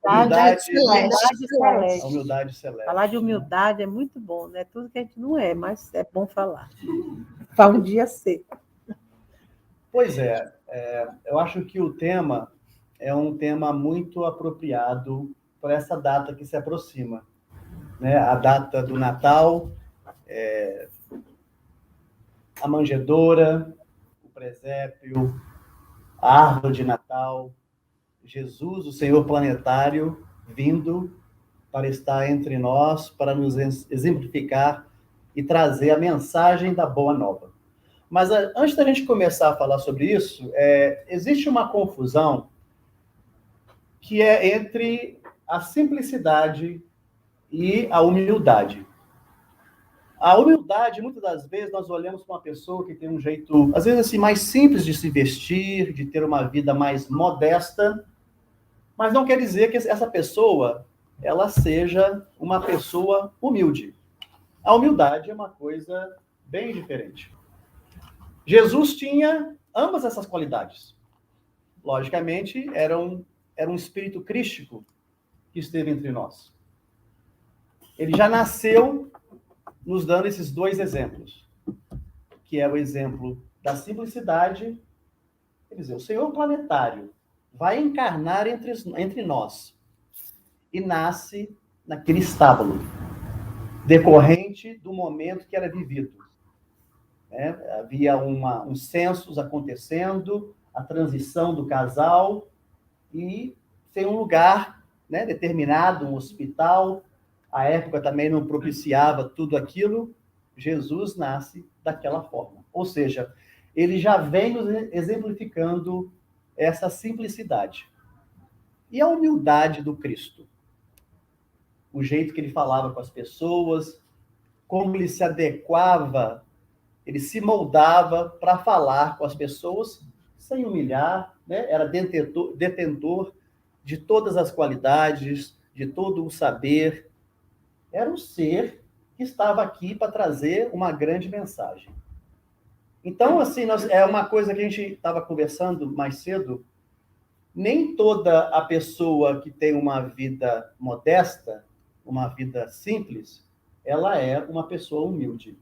Humildade celeste. A humildade celeste. Falar de humildade é muito bom, né? Tudo que a gente não é, mas é bom falar. Para um dia ser. Pois é, eu acho que o tema é um tema muito apropriado para essa data que se aproxima, né? A data do Natal, a manjedoura, o presépio, a árvore de Natal, Jesus, o Senhor planetário, vindo para estar entre nós, para nos exemplificar e trazer a mensagem da Boa Nova. Mas antes da gente começar a falar sobre isso, existe uma confusão que é entre a simplicidade e a humildade. A humildade, muitas das vezes, nós olhamos para uma pessoa que tem um jeito, às vezes, assim, mais simples de se vestir, de ter uma vida mais modesta, mas não quer dizer que essa pessoa, ela seja uma pessoa humilde. A humildade é uma coisa bem diferente. Jesus tinha ambas essas qualidades. Logicamente, era um espírito crístico que esteve entre nós. Ele já nasceu nos dando esses dois exemplos, que é o exemplo da simplicidade, quer dizer, o Senhor planetário vai encarnar entre nós e nasce naquele estábulo, decorrente do momento que era vivido. Havia um census acontecendo, a transição do casal, e sem um lugar, né, determinado, um hospital. A época também não propiciava tudo aquilo. Jesus nasce daquela forma. Ou seja, ele já vem nos exemplificando essa simplicidade. E a humildade do Cristo? O jeito que ele falava com as pessoas, como ele se adequava, ele se moldava para falar com as pessoas sem humilhar, né? Era detentor de todas as qualidades, de todo o saber. Era um ser que estava aqui para trazer uma grande mensagem. Então, assim, é uma coisa que a gente estava conversando mais cedo. Nem toda a pessoa que tem uma vida modesta, uma vida simples, ela é uma pessoa humilde.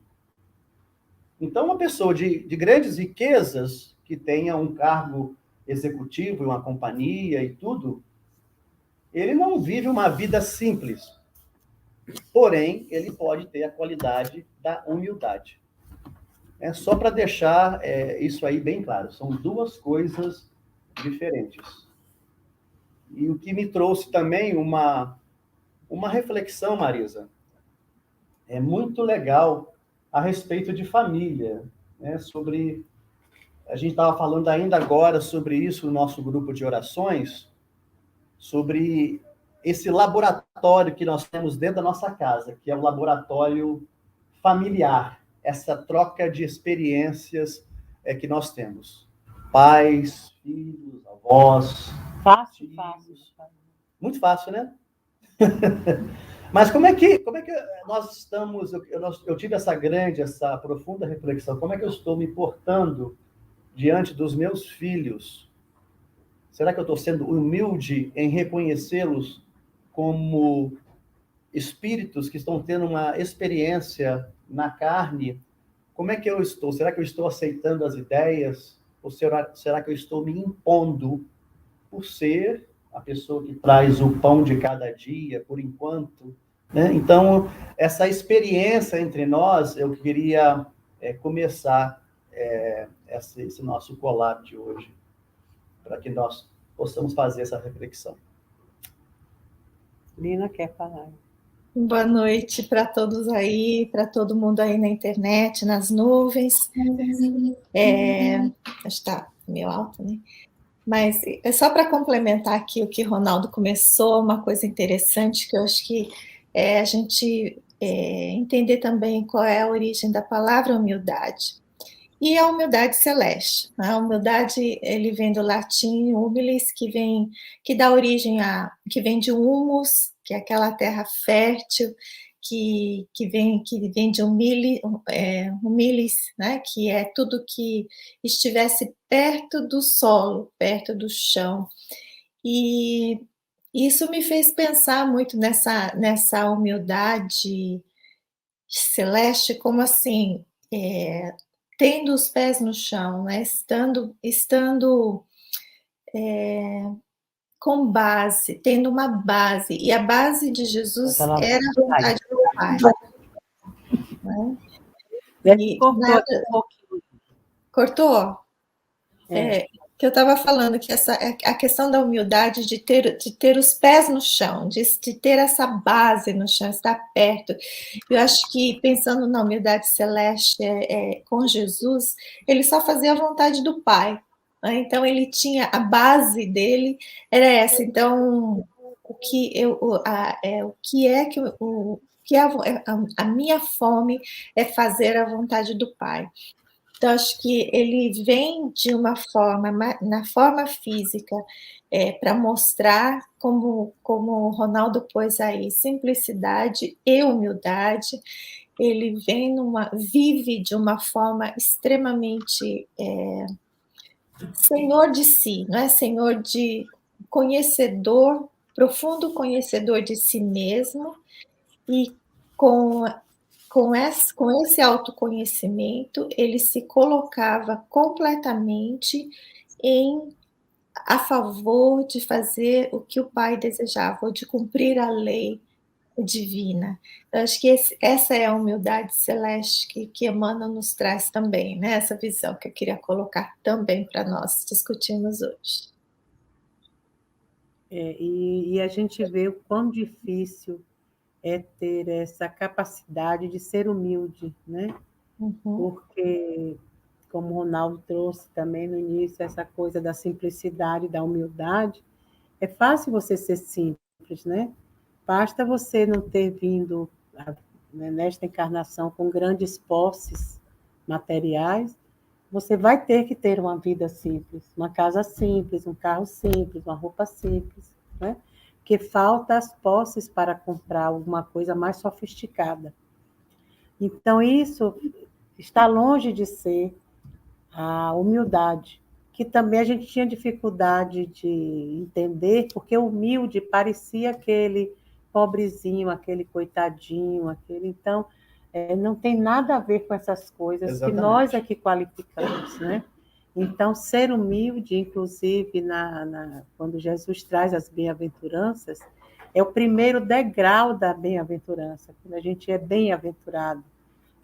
Então, uma pessoa de grandes riquezas, que tenha um cargo executivo, uma companhia e tudo, ele não vive uma vida simples. Porém, ele pode ter a qualidade da humildade. É só para deixar isso aí bem claro. São duas coisas diferentes. E o que me trouxe também uma reflexão, Marisa, é muito legal a respeito de família, né? A gente estava falando ainda agora sobre isso no nosso grupo de orações, sobre esse laboratório que nós temos dentro da nossa casa, que é o laboratório familiar, essa troca de experiências que nós temos. Pais, filhos, avós. Fácil. Muito fácil, né? Mas como é que nós estamos... Eu tive essa profunda reflexão. Como é que eu estou me portando diante dos meus filhos? Será que eu estou sendo humilde em reconhecê-los como espíritos que estão tendo uma experiência na carne? Como é que eu estou? Será que eu estou aceitando as ideias? Ou será que eu estou me impondo por ser a pessoa que traz o pão de cada dia, por enquanto, né? Então, essa experiência entre nós, eu queria começar esse nosso collab de hoje, para que nós possamos fazer essa reflexão. Lina quer falar. Boa noite para todos aí, para todo mundo aí na internet, nas nuvens. Está meio alto, né? Mas é só para complementar aqui o que o Ronaldo começou, uma coisa interessante que eu acho que a gente entender também qual é a origem da palavra humildade. E a humildade celeste. A humildade, ele vem do latim humilis, que dá origem que vem de humus, que é aquela terra fértil, que vem de humilis, né? Que é tudo que estivesse perto do solo, perto do chão. E isso me fez pensar muito nessa humildade celeste, como assim, tendo os pés no chão, né? Estando com base, tendo uma base, e a base de Jesus Aquela era a vontade do Pai. Né? E Cortou nada... aqui um pouquinho. Cortou? Que eu estava falando que a questão da humildade de ter os pés no chão, de ter essa base no chão, estar perto. Eu acho que, pensando na humildade celeste com Jesus, ele só fazia a vontade do Pai. Né? Então, ele tinha a base dele, era essa. Então, o que a minha fome é fazer a vontade do Pai. Então, acho que ele vem de uma forma, na forma física, para mostrar, como o Ronaldo pôs aí, simplicidade e humildade. Ele vive de uma forma extremamente senhor de si, não é? Senhor de conhecedor, profundo conhecedor de si mesmo, e com esse autoconhecimento, ele se colocava completamente a favor de fazer o que o Pai desejava, ou de cumprir a lei divina. Eu acho que essa é a humildade celeste que Emmanuel nos traz também, né? Essa visão que eu queria colocar também para nós discutirmos hoje. E a gente vê o quão difícil é ter essa capacidade de ser humilde, né? Porque, como o Ronaldo trouxe também no início, essa coisa da simplicidade, da humildade, é fácil você ser simples, né? Basta você não ter vindo nesta encarnação com grandes posses materiais, você vai ter que ter uma vida simples, uma casa simples, um carro simples, uma roupa simples, né? Porque falta as posses para comprar alguma coisa mais sofisticada. Então, isso está longe de ser a humildade, que também a gente tinha dificuldade de entender, porque o humilde parecia aquele pobrezinho, aquele coitadinho, Então, não tem nada a ver com essas coisas. Exatamente. Que nós é que qualificamos, né? Então, ser humilde, inclusive, quando Jesus traz as bem-aventuranças, é o primeiro degrau da bem-aventurança, quando a gente é bem-aventurado,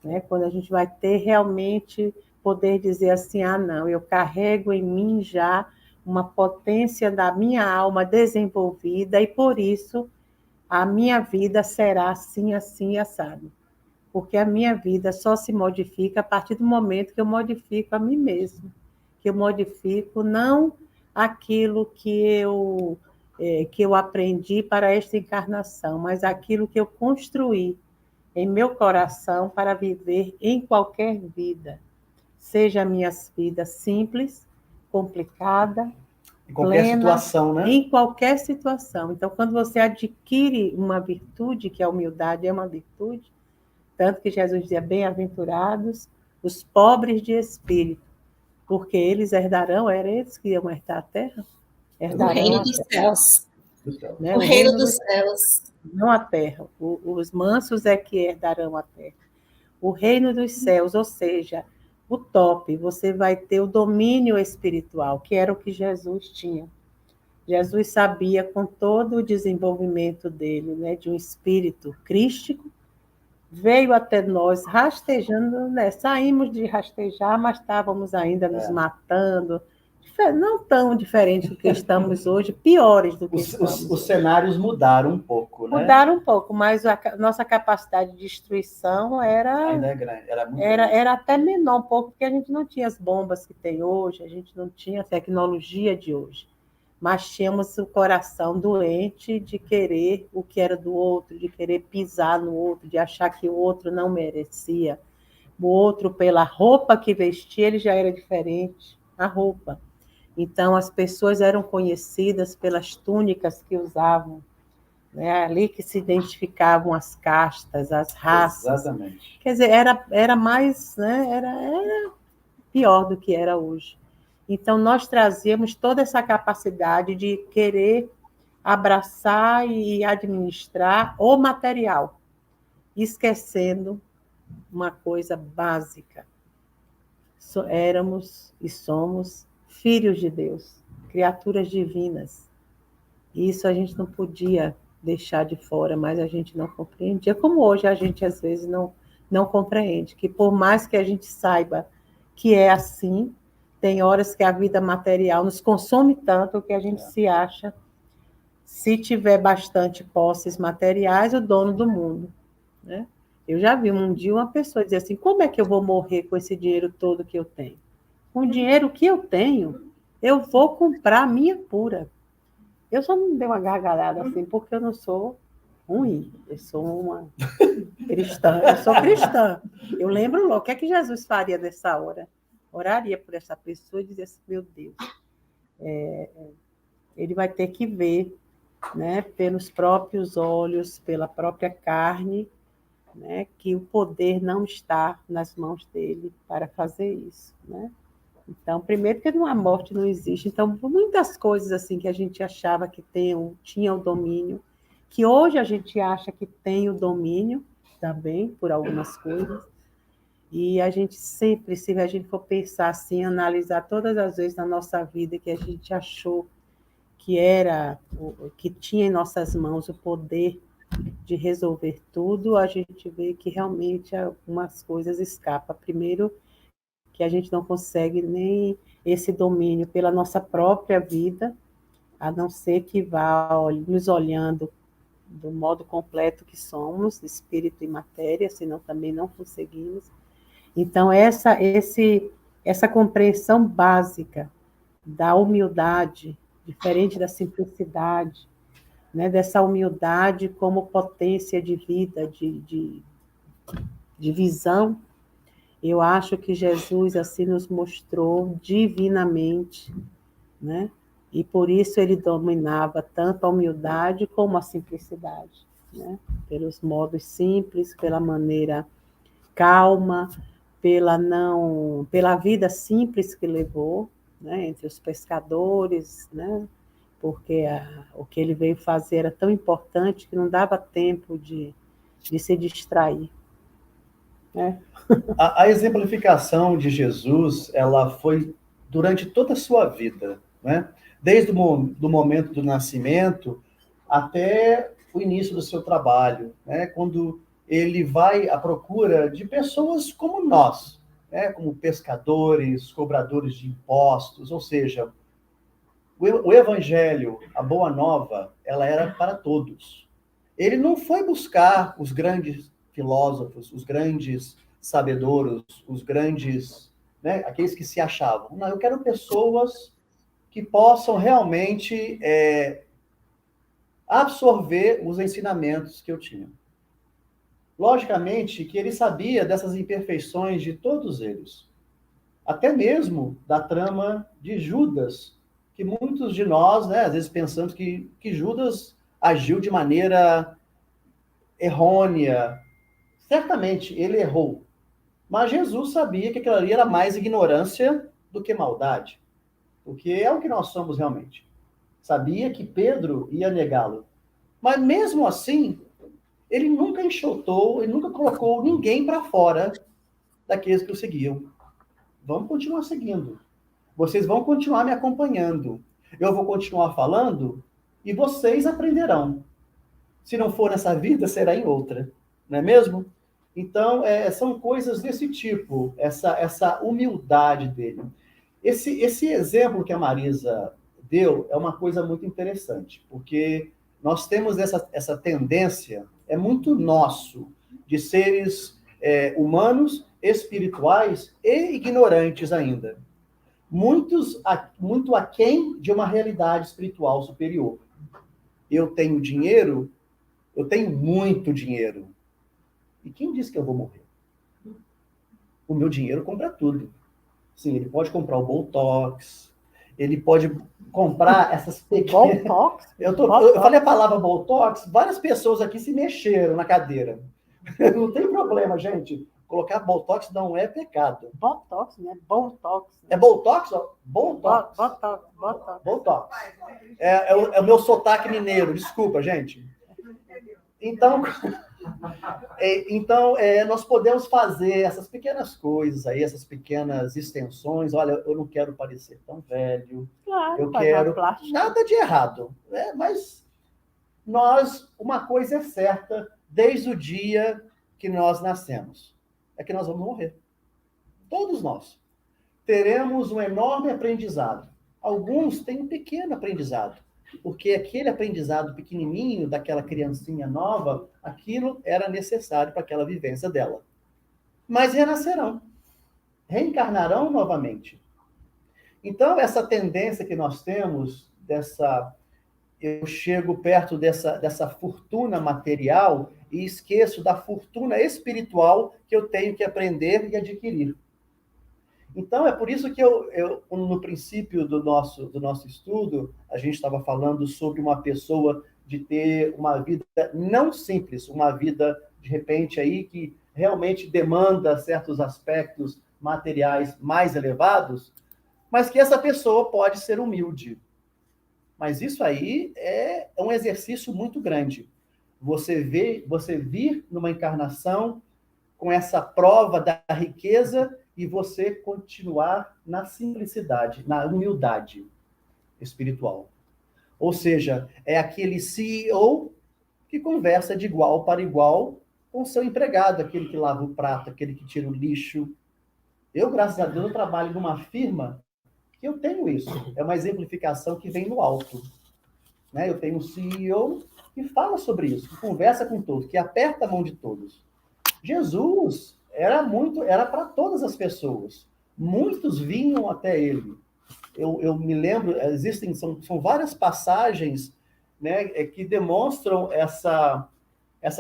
né? Quando a gente vai ter realmente poder dizer assim, não, eu carrego em mim já uma potência da minha alma desenvolvida e, por isso, a minha vida será assim, assim, assado. Porque a minha vida só se modifica a partir do momento que eu modifico a mim mesmo, que eu modifico não aquilo que eu aprendi para esta encarnação, mas aquilo que eu construí em meu coração para viver em qualquer vida, seja a minha vida simples, complicada, em qualquer plena, situação, né? Em qualquer situação. Então, quando você adquire uma virtude, que a humildade é uma virtude, tanto que Jesus dizia, bem-aventurados os pobres de espírito, porque eles herdarão, era eles que iam herdar a terra? Herdarão o reino dos céus. Né? O reino dos céus. Não a terra. Os mansos é que herdarão a terra. O reino dos céus, ou seja, o top, você vai ter o domínio espiritual, que era o que Jesus tinha. Jesus sabia, com todo o desenvolvimento dele, né, de um espírito crístico, veio até nós rastejando, né? Saímos de rastejar, mas estávamos ainda nos matando, não tão diferentes do que estamos hoje, piores do que estamos. Os cenários mudaram um pouco, né? Mudaram um pouco, mas a nossa capacidade de destruição ainda é grande, era até menor um pouco, porque a gente não tinha as bombas que tem hoje, a gente não tinha a tecnologia de hoje. Mas tínhamos o coração doente de querer o que era do outro, de querer pisar no outro, de achar que o outro não merecia. O outro, pela roupa que vestia, ele já era diferente, a roupa. Então, as pessoas eram conhecidas pelas túnicas que usavam, né? Ali que se identificavam as castas, as raças. Exatamente. Quer dizer, era mais, né? Era pior do que era hoje. Então, nós trazíamos toda essa capacidade de querer abraçar e administrar o material, esquecendo uma coisa básica. Éramos e somos filhos de Deus, criaturas divinas. E isso a gente não podia deixar de fora, mas a gente não compreendia, como hoje a gente às vezes não compreende, que por mais que a gente saiba que é assim, tem horas que a vida material nos consome tanto que a gente se acha, se tiver bastante posses materiais, o dono do mundo, né? Eu já vi um dia uma pessoa dizer assim, como é que eu vou morrer com esse dinheiro todo que eu tenho? Com o dinheiro que eu tenho, eu vou comprar a minha cura. Eu só não dei uma gargalhada assim, porque eu não sou ruim. Eu sou uma cristã. Eu sou cristã. Eu lembro logo, o que é que Jesus faria nessa hora? Oraria por essa pessoa e dizia assim, meu Deus, ele vai ter que ver, né, pelos próprios olhos, pela própria carne, né, que o poder não está nas mãos dele para fazer isso, né? Então, primeiro que a morte não existe. Então, muitas coisas assim que a gente achava que tinha o domínio, que hoje a gente acha que tem o domínio também por algumas coisas. E a gente sempre, se a gente for pensar assim, analisar todas as vezes na nossa vida que a gente achou que tinha em nossas mãos o poder de resolver tudo, a gente vê que realmente algumas coisas escapam. Primeiro, que a gente não consegue nem esse domínio pela nossa própria vida, a não ser que vá nos olhando do modo completo que somos, espírito e matéria, senão também não conseguimos. Então, essa compreensão básica da humildade, diferente da simplicidade, né, dessa humildade como potência de vida, de visão, eu acho que Jesus assim nos mostrou divinamente, né? E por isso ele dominava tanto a humildade como a simplicidade, né? Pelos modos simples, pela maneira calma, pela vida simples que levou, né? Entre os pescadores, né? Porque o que ele veio fazer era tão importante que não dava tempo de se distrair, né? A exemplificação de Jesus, ela foi durante toda a sua vida, né? Desde do momento do nascimento até o início do seu trabalho, né? Quando ele vai à procura de pessoas como nós, né? Como pescadores, cobradores de impostos, ou seja, o evangelho, a boa nova, ela era para todos. Ele não foi buscar os grandes filósofos, os grandes sabedouros, os grandes, né, aqueles que se achavam. Não, eu quero pessoas que possam realmente absorver os ensinamentos que eu tinha. Logicamente que ele sabia dessas imperfeições de todos eles, até mesmo da trama de Judas, que muitos de nós, né, às vezes pensamos que Judas agiu de maneira errônea. Certamente ele errou, mas Jesus sabia que aquilo ali era mais ignorância do que maldade, porque é o que nós somos realmente. Sabia que Pedro ia negá-lo, mas mesmo assim, ele nunca enxotou, ele nunca colocou ninguém para fora daqueles que o seguiam. Vamos continuar seguindo. Vocês vão continuar me acompanhando. Eu vou continuar falando e vocês aprenderão. Se não for nessa vida, será em outra. Não é mesmo? Então, são coisas desse tipo, essa humildade dele. Esse exemplo que a Marisa deu é uma coisa muito interessante, porque nós temos essa tendência, é muito nosso, de seres humanos, espirituais e ignorantes ainda. Muito aquém de uma realidade espiritual superior. Eu tenho dinheiro, eu tenho muito dinheiro. E quem disse que eu vou morrer? O meu dinheiro compra tudo. Sim, ele pode comprar o Botox, ele pode comprar essas pequenas... Botox? Eu falei a palavra Botox, várias pessoas aqui se mexeram na cadeira. Não tem problema, gente. Colocar Botox não é pecado. Botox, né? Botox. É Botox? Botox. Botox. É o meu sotaque mineiro, desculpa, gente. Então, nós podemos fazer essas pequenas coisas aí, essas pequenas extensões. Olha, eu não quero parecer tão velho. Claro, eu quero nada de errado, né? Mas uma coisa é certa, desde o dia que nós nascemos, é que nós vamos morrer. Todos nós teremos um enorme aprendizado. Alguns têm um pequeno aprendizado, porque aquele aprendizado pequenininho daquela criancinha nova, aquilo era necessário para aquela vivência dela. Mas renascerão, reencarnarão novamente. Então, essa tendência que nós temos, eu chego perto dessa fortuna material e esqueço da fortuna espiritual que eu tenho que aprender e adquirir. Então, é por isso que no princípio do nosso estudo, a gente estava falando sobre uma pessoa de ter uma vida não simples, uma vida, de repente, aí que realmente demanda certos aspectos materiais mais elevados, mas que essa pessoa pode ser humilde. Mas isso aí é um exercício muito grande. Você vir numa encarnação com essa prova da riqueza e você continuar na simplicidade, na humildade espiritual. Ou seja, é aquele CEO que conversa de igual para igual com seu empregado, aquele que lava o prato, aquele que tira o lixo. Eu, graças a Deus, eu trabalho numa firma que eu tenho isso. É uma exemplificação que vem no alto. Né? Eu tenho um CEO que fala sobre isso, que conversa com todos, que aperta a mão de todos. Jesus era para todas as pessoas. Muitos vinham até ele. Eu me lembro, são várias passagens, né, que demonstram essa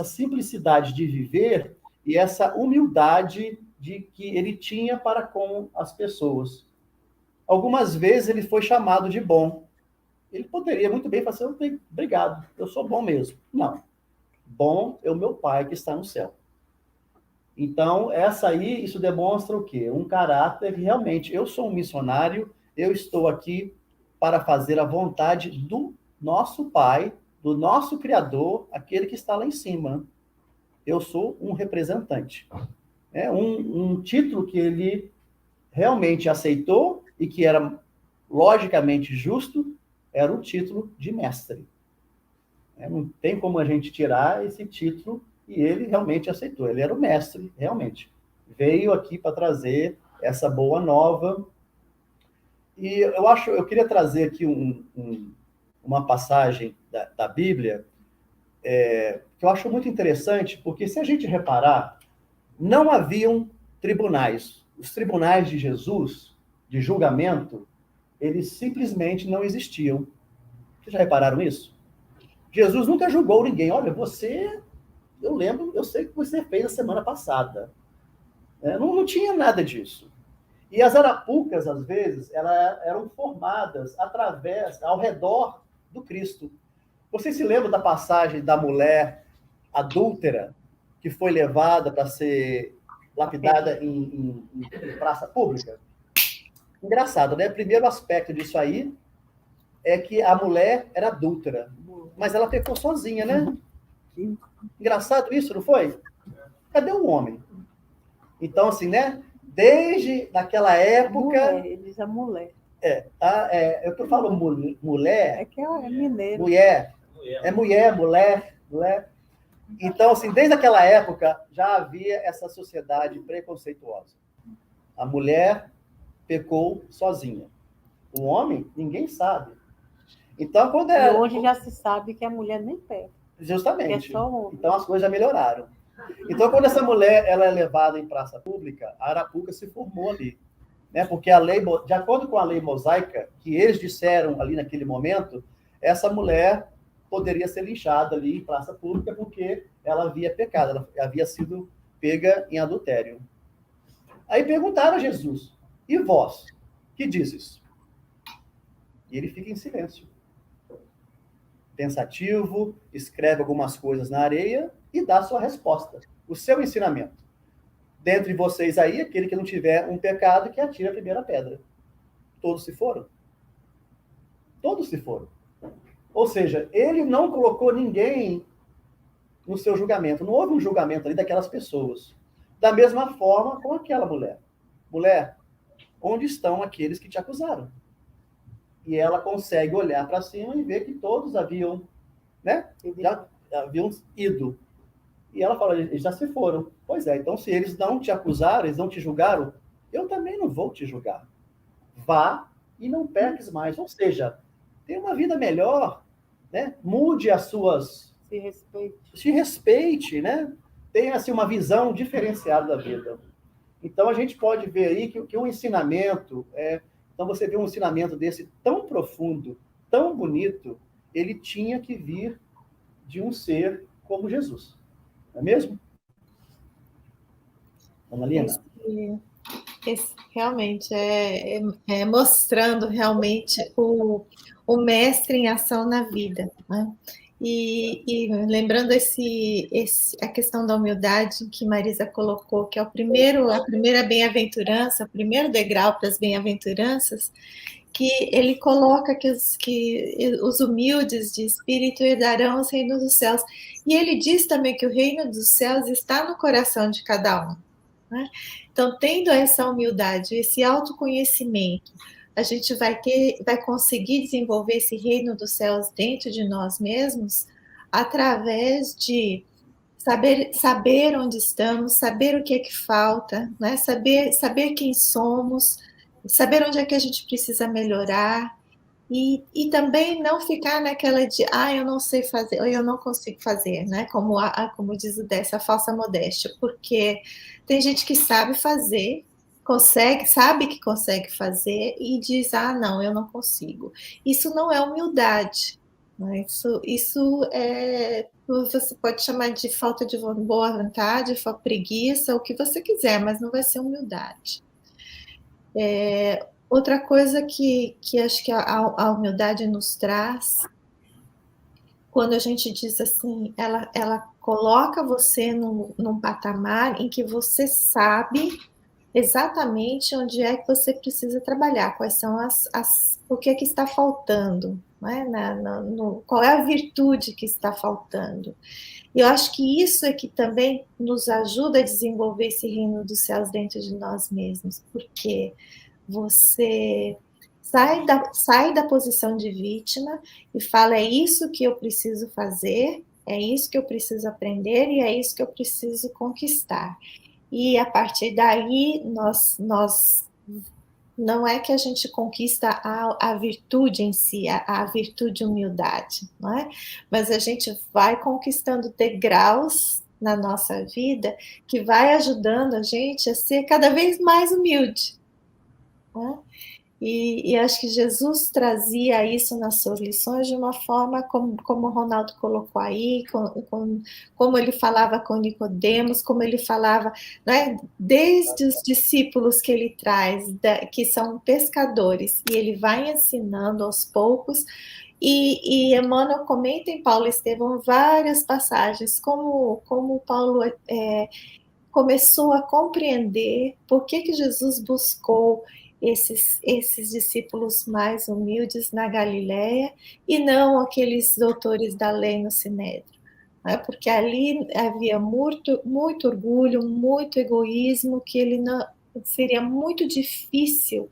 simplicidade de viver e essa humildade que ele tinha para com as pessoas. Algumas vezes ele foi chamado de bom. Ele poderia muito bem falar assim, obrigado, eu sou bom mesmo. Não. Bom é o meu Pai que está no céu. Então, isso demonstra o quê? Um caráter que realmente, eu sou um missionário, eu estou aqui para fazer a vontade do nosso Pai, do nosso Criador, aquele que está lá em cima. Eu sou um representante. É um título que ele realmente aceitou e que era logicamente justo, era o título de mestre. Não tem como a gente tirar esse título. E ele realmente aceitou. Ele era o mestre, realmente. Veio aqui para trazer essa boa nova. E eu queria trazer aqui uma passagem da Bíblia que eu acho muito interessante, porque se a gente reparar, não haviam tribunais. Os tribunais de Jesus, de julgamento, eles simplesmente não existiam. Vocês já repararam isso? Jesus nunca julgou ninguém. Olha, eu sei o que você fez a semana passada. Não tinha nada disso. E as arapucas, às vezes, eram formadas ao redor do Cristo. Vocês se lembram da passagem da mulher adúltera que foi levada para ser lapidada em praça pública? Engraçado, né? Primeiro aspecto disso aí é que a mulher era adúltera, mas ela pecou sozinha, né? Engraçado isso, não foi? Cadê o homem? Então, assim, né? Desde naquela época... Ele diz a mulher. Eu que eu falo mulher... É que é mineiro. Mulher. Mulher. Então, assim, desde aquela época, já havia essa sociedade preconceituosa. A mulher pecou sozinha. O homem, ninguém sabe. Então, E hoje já se sabe que a mulher nem peca. Justamente. Então as coisas já melhoraram. Então, quando essa mulher ela é levada em praça pública, a arapuca se formou ali. Né? Porque a lei, de acordo com a lei mosaica, que eles disseram ali naquele momento, essa mulher poderia ser linchada ali em praça pública porque ela havia pecado, ela havia sido pega em adultério. Aí perguntaram a Jesus, e vós, que dizes? E ele fica em silêncio. Pensativo, escreve algumas coisas na areia e dá a sua resposta, o seu ensinamento. dentre vocês aí, aquele que não tiver um pecado, que atire a primeira pedra. Todos se foram. Todos se foram. Ou seja, ele não colocou ninguém no seu julgamento. Não houve um julgamento ali daquelas pessoas. Da mesma forma com aquela mulher. Mulher, onde estão aqueles que te acusaram? E ela consegue olhar para cima e ver que todos haviam, né? Já haviam ido. E ela fala, eles já se foram. Pois é, então se eles não te acusaram, eles não te julgaram, eu também não vou te julgar. Vá e não peques mais. Ou seja, tenha uma vida melhor, né? Mude as suas... Se respeite, né? Tenha assim, uma visão diferenciada da vida. Então a gente pode ver aí que um ensinamento... Então você vê um ensinamento desse tão profundo, tão bonito, ele tinha que vir de um ser como Jesus. Não é mesmo? Ana Lina? Realmente é mostrando realmente o mestre em ação na vida, né? E lembrando a questão da humildade que Marisa colocou, que é a primeira bem-aventurança, o primeiro degrau para as bem-aventuranças, que ele coloca que os humildes de espírito herdarão os reinos dos céus. E ele diz também que o reino dos céus está no coração de cada um, né? Então, tendo essa humildade, esse autoconhecimento, a gente vai conseguir desenvolver esse reino dos céus dentro de nós mesmos através de saber onde estamos, saber o que é que falta, né? Saber quem somos, saber onde é que a gente precisa melhorar e também não ficar naquela de eu não sei fazer, ou eu não consigo fazer, né? Como diz o Décio, a falsa modéstia, porque tem gente que sabe fazer, sabe que consegue fazer e diz, não, eu não consigo. Isso não é humildade, né? Isso você pode chamar de falta de boa vontade, preguiça, o que você quiser, mas não vai ser humildade. Outra coisa que acho que a humildade nos traz, quando a gente diz assim, ela coloca você num patamar em que você sabe exatamente onde é que você precisa trabalhar, quais são o que é que está faltando, né? Qual é a virtude que está faltando. E eu acho que isso é que também nos ajuda a desenvolver esse reino dos céus dentro de nós mesmos, porque você sai da posição de vítima e fala, é isso que eu preciso fazer, é isso que eu preciso aprender e é isso que eu preciso conquistar. E a partir daí, nós não é que a gente conquista a virtude em si, a virtude de humildade, não é? Mas a gente vai conquistando degraus na nossa vida que vai ajudando a gente a ser cada vez mais humilde, não é? E acho que Jesus trazia isso nas suas lições de uma forma como o Ronaldo colocou aí, como ele falava com Nicodemos, como ele falava, né, desde os discípulos que ele traz, que são pescadores, e ele vai ensinando aos poucos, e Emmanuel comenta em Paulo Estevão várias passagens, como Paulo começou a compreender por que Jesus buscou esses discípulos mais humildes na Galiléia e não aqueles doutores da lei no Sinédrio, né? Porque ali havia muito orgulho, muito egoísmo, que ele não seria muito difícil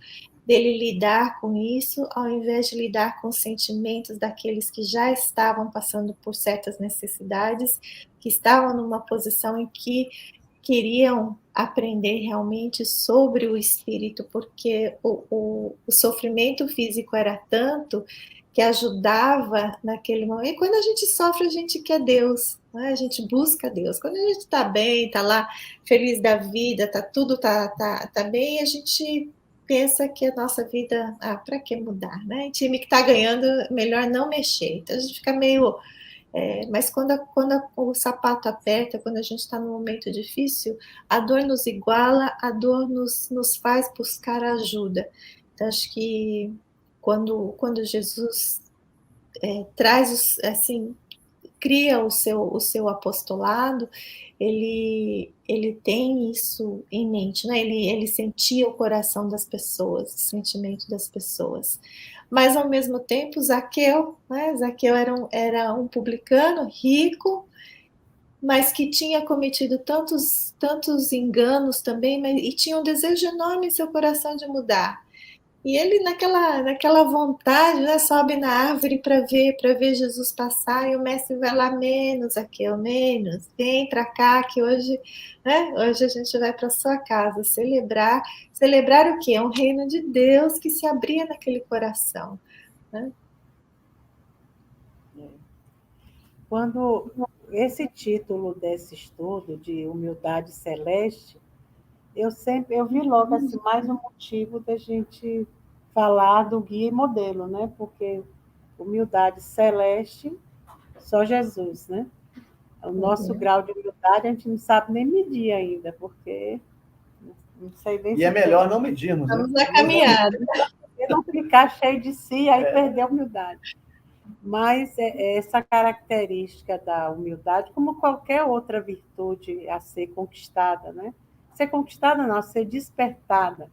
dele lidar com isso, ao invés de lidar com os sentimentos daqueles que já estavam passando por certas necessidades, que estavam numa posição em que queriam aprender realmente sobre o espírito, porque o sofrimento físico era tanto que ajudava naquele momento. E quando a gente sofre, a gente quer Deus, né? A gente busca Deus. Quando a gente está bem, está lá feliz da vida, tudo tá bem, a gente pensa que a nossa vida, para que mudar, né? Time que está ganhando, melhor não mexer. Então a gente fica meio... mas quando o sapato aperta, quando a gente está num momento difícil, a dor nos iguala, a dor nos faz buscar ajuda. Então, acho que quando Jesus traz, assim, cria o seu apostolado, ele tem isso em mente, né? Ele sentia o coração das pessoas, o sentimento das pessoas. Mas, ao mesmo tempo, Zaqueu, né? Zaqueu era um publicano rico, mas que tinha cometido tantos enganos também, e tinha um desejo enorme em seu coração de mudar. E ele, naquela vontade, né, sobe na árvore para ver Jesus passar, e o mestre vai lá: menos, Zaqueu, menos, vem para cá, que hoje, né, hoje a gente vai para sua casa celebrar o quê? Um reino de Deus que se abria naquele coração, né? Quando esse título desse estudo de humildade celeste, eu vi logo assim, mais um motivo da gente falar do guia e modelo, né? Porque humildade celeste, só Jesus, né? O nosso grau de humildade a gente não sabe nem medir ainda, porque não sei nem E se é melhor não medirmos, né? Vamos na caminhada. você não ficar cheio de si, aí perder a humildade. Mas essa característica da humildade, como qualquer outra virtude a ser conquistada, né? Ser conquistada não, ser despertada.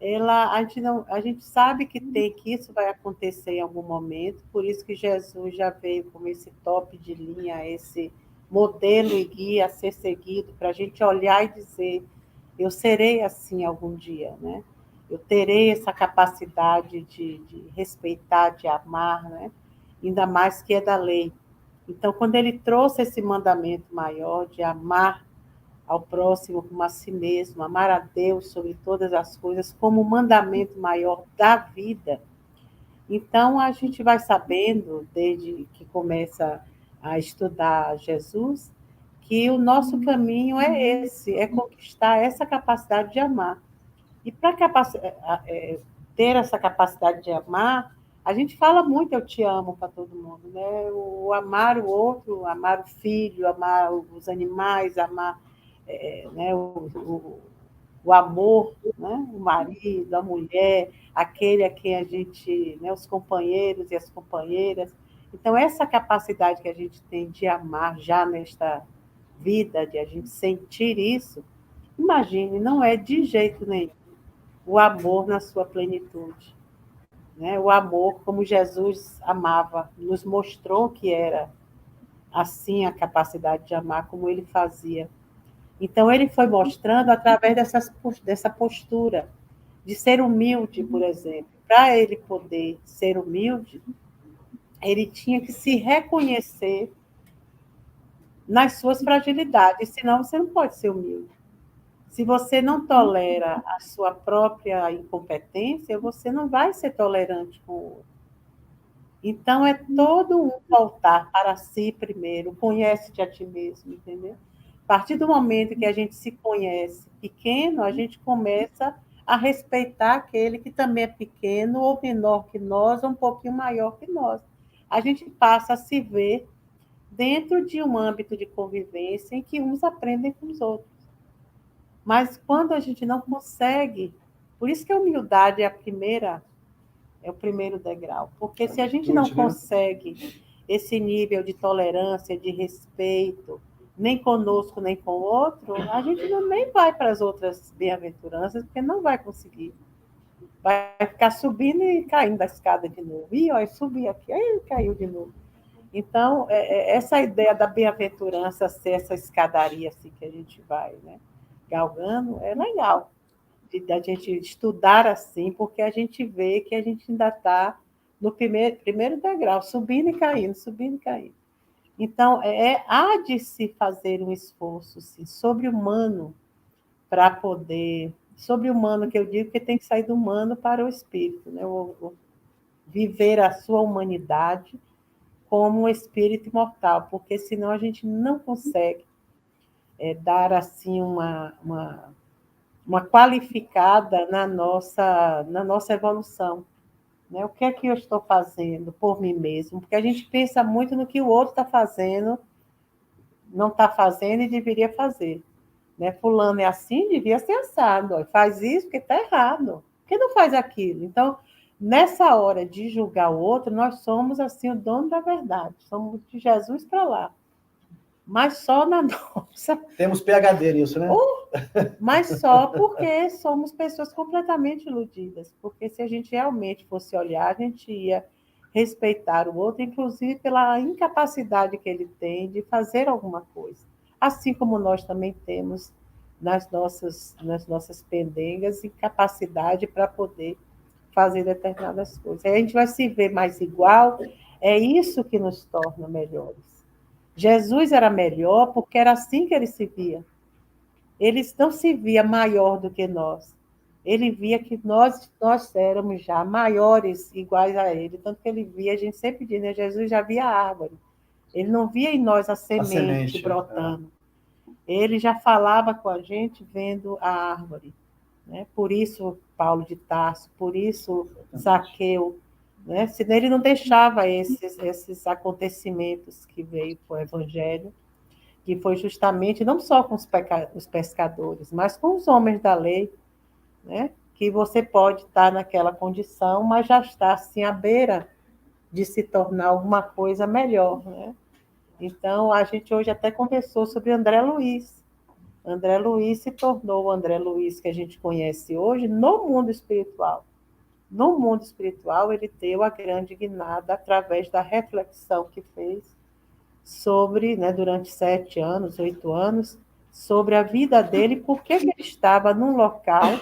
A gente sabe que isso vai acontecer em algum momento, por isso que Jesus já veio como esse top de linha, esse modelo e guia a ser seguido, para a gente olhar e dizer: eu serei assim algum dia, né? Eu terei essa capacidade de respeitar, de amar, né? Ainda mais que é da lei. Então, quando ele trouxe esse mandamento maior de amar ao próximo como a si mesmo, amar a Deus sobre todas as coisas, como o mandamento maior da vida. Então, a gente vai sabendo, desde que começa a estudar Jesus, que o nosso caminho é esse, é conquistar essa capacidade de amar. E para ter essa capacidade de amar, a gente fala muito eu te amo para todo mundo, né? O amar o outro, amar o filho, amar os animais, amar né, o amor, né, o marido, a mulher, aquele a quem a gente, né, os companheiros e as companheiras. Então, essa capacidade que a gente tem de amar já nesta vida, de a gente sentir isso, imagine, não é de jeito nenhum o amor na sua plenitude. Né? O amor como Jesus amava, nos mostrou que era assim a capacidade de amar, como ele fazia. Então, ele foi mostrando através dessa postura de ser humilde, por exemplo. Para ele poder ser humilde, ele tinha que se reconhecer nas suas fragilidades, senão você não pode ser humilde. Se você não tolera a sua própria incompetência, você não vai ser tolerante com o outro. Então, é todo um voltar para si primeiro, conhece-te a ti mesmo, entendeu? A partir do momento que a gente se conhece pequeno, a gente começa a respeitar aquele que também é pequeno, ou menor que nós, ou um pouquinho maior que nós. A gente passa a se ver dentro de um âmbito de convivência em que uns aprendem com os outros. Mas quando a gente não consegue, por isso que a humildade é o primeiro degrau, porque se a gente não consegue esse nível de tolerância, de respeito, nem conosco, nem com o outro, a gente nem vai para as outras bem-aventuranças, porque não vai conseguir. Vai ficar subindo e caindo da escada de novo. E olha, subi aqui, aí caiu de novo. Então, essa ideia da bem-aventurança ser essa escadaria assim que a gente vai, né, galgando, é legal da gente estudar assim, porque a gente vê que a gente ainda está no primeiro degrau, subindo e caindo, subindo e caindo. Então, há de se fazer um esforço assim, sobre-humano para poder... Sobre-humano que eu digo que tem que sair do humano para o espírito, né? Viver a sua humanidade como um espírito imortal, porque senão a gente não consegue dar assim uma qualificada na nossa evolução. Né? O que é que eu estou fazendo por mim mesmo? Porque a gente pensa muito no que o outro está fazendo, não está fazendo e deveria fazer. Né? Fulano é assim, devia ser assado. Faz isso porque está errado. Por que não faz aquilo? Então, nessa hora de julgar o outro, nós somos assim o dono da verdade, somos de Jesus para lá. Mas só na nossa. Temos PhD nisso, né? Mas só porque somos pessoas completamente iludidas. Porque se a gente realmente fosse olhar, a gente ia respeitar o outro, inclusive pela incapacidade que ele tem de fazer alguma coisa. Assim como nós também temos nas nossas pendengas incapacidade para poder fazer determinadas coisas. Aí a gente vai se ver mais igual, é isso que nos torna melhores. Jesus era melhor porque era assim que ele se via. Ele não se via maior do que nós. Ele via que nós éramos já maiores, iguais a ele. Tanto que ele via, a gente sempre diz, né? Jesus já via a árvore. Ele não via em nós a semente brotando. Ele já falava com a gente vendo a árvore. Né? Por isso, Paulo de Tarso, por isso, Zaqueu. Né? Senão ele não deixava esses acontecimentos que veio com o Evangelho, que foi justamente não só com os pescadores, mas com os homens da lei, né? Que você pode estar naquela condição, mas já está assim à beira de se tornar alguma coisa melhor. Né? Então, a gente hoje até conversou sobre André Luiz. André Luiz se tornou o André Luiz que a gente conhece hoje no mundo espiritual. No mundo espiritual, ele deu a grande guinada através da reflexão que fez sobre, né, durante 7 anos, 8 anos, sobre a vida dele, porque ele estava num local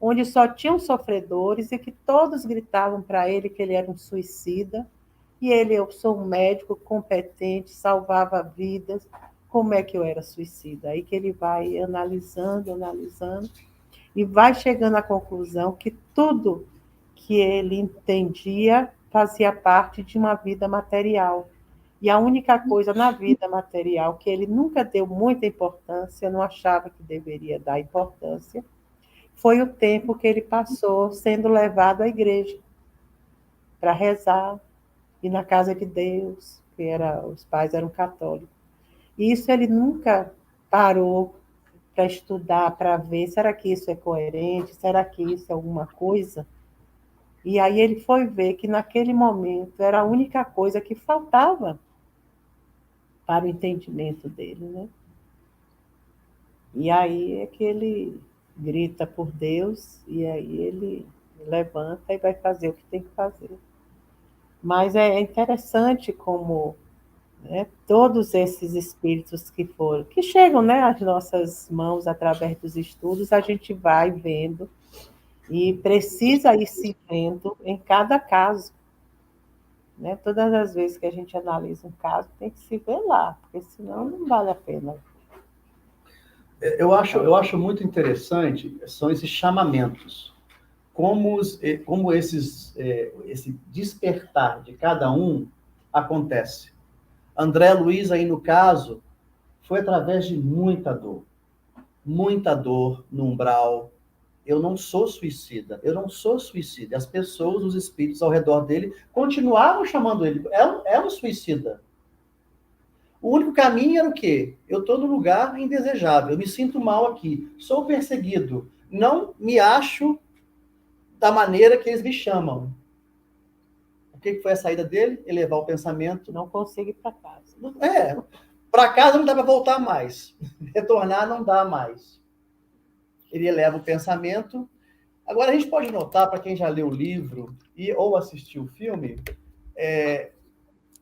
onde só tinham sofredores e que todos gritavam para ele que ele era um suicida. E ele, eu sou um médico competente, salvava vidas, como é que eu era suicida? Aí que ele vai analisando, e vai chegando à conclusão que tudo que ele entendia fazia parte de uma vida material. E a única coisa na vida material que ele nunca deu muita importância, não achava que deveria dar importância, foi o tempo que ele passou sendo levado à igreja para rezar, e na casa de Deus, os pais eram católicos. E isso ele nunca parou para estudar, para ver, será que isso é coerente? Será que isso é alguma coisa? E aí ele foi ver que naquele momento era a única coisa que faltava para o entendimento dele, né? E aí é que ele grita por Deus, e aí ele levanta e vai fazer o que tem que fazer. Mas é interessante como, né, todos esses espíritos que chegam, né, às nossas mãos através dos estudos, a gente vai vendo e precisa ir se vendo em cada caso. Né? Todas as vezes que a gente analisa um caso, tem que se ver lá, porque senão não vale a pena. Eu acho muito interessante, são esses chamamentos. Como esse despertar de cada um acontece. André Luiz, aí no caso, foi através de muita dor no umbral. Eu não sou suicida. As pessoas, os espíritos ao redor dele, continuavam chamando ele. É um suicida. O único caminho era o quê? Eu estou no lugar indesejável, eu me sinto mal aqui, sou perseguido, não me acho da maneira que eles me chamam. O que foi a saída dele? Elevar o pensamento. Não consigo ir para casa. Para casa não dá para voltar mais. Retornar não dá mais. Ele eleva o pensamento. Agora, a gente pode notar, para quem já leu o livro ou assistiu o filme,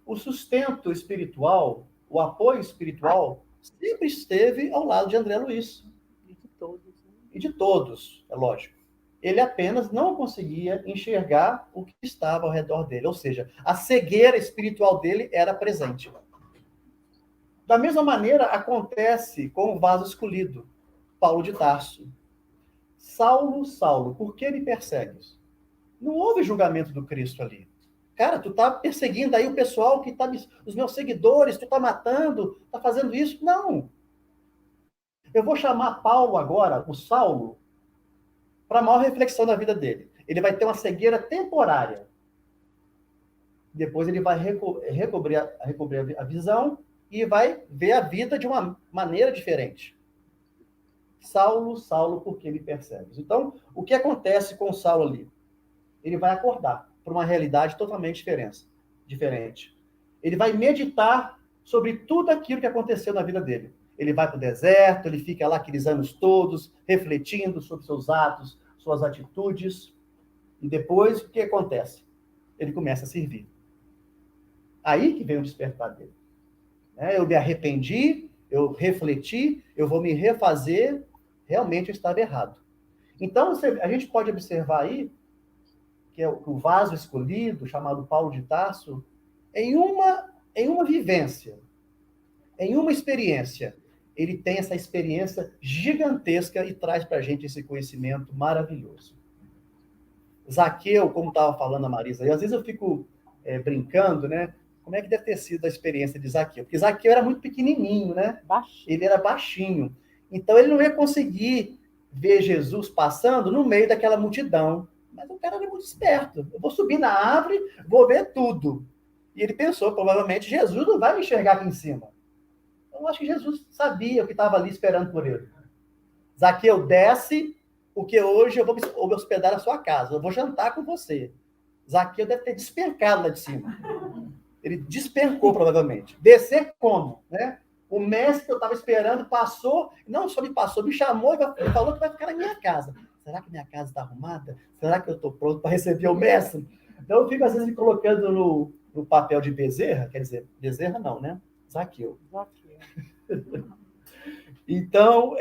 o sustento espiritual, o apoio espiritual, sempre esteve ao lado de André Luiz. E de todos, é lógico. Ele apenas não conseguia enxergar o que estava ao redor dele. Ou seja, a cegueira espiritual dele era presente. Da mesma maneira, acontece com o vaso escolhido, Paulo de Tarso. Saulo, Saulo, por que me persegues? Não houve julgamento do Cristo ali. Cara, tu tá perseguindo aí o pessoal que tá... Os meus seguidores, tu tá matando, tá fazendo isso. Não. Eu vou chamar Paulo agora, o Saulo, para a maior reflexão da vida dele. Ele vai ter uma cegueira temporária. Depois ele vai recobrir a visão e vai ver a vida de uma maneira diferente. Saulo, Saulo, por que me persegues? Então, o que acontece com Saulo ali? ele vai acordar para uma realidade totalmente diferente. Ele vai meditar sobre tudo aquilo que aconteceu na vida dele. Ele vai para o deserto, ele fica lá aqueles anos todos, refletindo sobre seus atos, suas atitudes. E depois, o que acontece? Ele começa a servir. Aí que vem o despertar dele. Eu me arrependi, eu refleti, eu vou me refazer, realmente eu estava errado. Então, a gente pode observar aí que é o vaso escolhido, chamado Paulo de Tarso, em uma vivência, em uma experiência, ele tem essa experiência gigantesca e traz para a gente esse conhecimento maravilhoso. Zaqueu, como estava falando a Marisa, e às vezes eu fico brincando, né? Como é que deve ter sido a experiência de Zaqueu? Porque Zaqueu era muito pequenininho, né? Ele era baixinho. Então, ele não ia conseguir ver Jesus passando no meio daquela multidão. Mas o cara era muito esperto. Eu vou subir na árvore, vou ver tudo. E ele pensou, provavelmente, Jesus não vai me enxergar aqui em cima. Eu acho que Jesus sabia o que estava ali esperando por ele. Zaqueu, desce, porque hoje eu vou me hospedar na sua casa. Eu vou jantar com você. Zaqueu deve ter despencado lá de cima. Ele despencou, provavelmente. Descer como? Né? O mestre que eu estava esperando passou, não só me passou, me chamou e falou que vai ficar na minha casa. Será que minha casa está arrumada? Será que eu estou pronto para receber o mestre? Então, eu fico, às vezes, me colocando no papel de Bezerra, quer dizer, Bezerra não, né? Zaqueu. Então,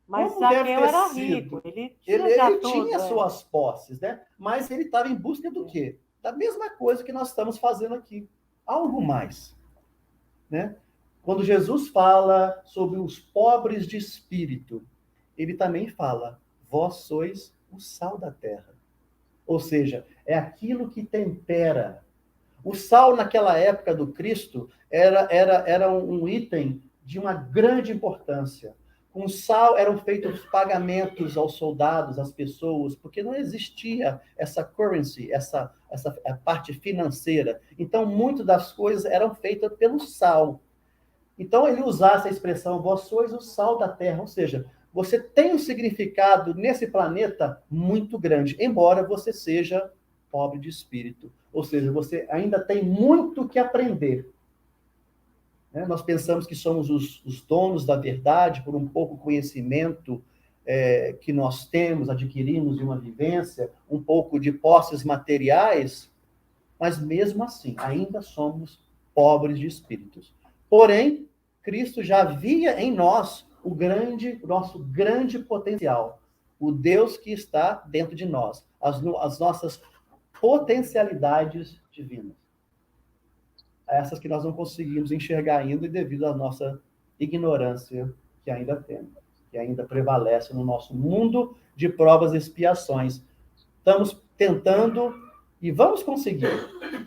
mas Zaqueu era rico, ele tinha suas posses, né? Mas ele estava em busca do quê? Da mesma coisa que nós estamos fazendo aqui. Algo mais. Né? Quando Jesus fala sobre os pobres de espírito, ele também fala, vós sois o sal da terra. Ou seja, é aquilo que tempera. O sal, naquela época do Cristo, era um item de uma grande importância. Com sal eram feitos pagamentos aos soldados, às pessoas, porque não existia essa currency, essa parte financeira. Então, muitas das coisas eram feitas pelo sal. Então, ele usava essa expressão, vós sois o sal da terra, ou seja, você tem um significado nesse planeta muito grande, embora você seja pobre de espírito. Ou seja, você ainda tem muito que aprender. Nós pensamos que somos os donos da verdade por um pouco conhecimento que nós temos, adquirimos de uma vivência, um pouco de posses materiais, mas mesmo assim, ainda somos pobres de espíritos. Porém, Cristo já via em nós o nosso grande potencial, o Deus que está dentro de nós, as nossas potencialidades divinas. Essas que nós não conseguimos enxergar ainda e devido à nossa ignorância que ainda temos, que ainda prevalece no nosso mundo de provas e expiações. Estamos tentando e vamos conseguir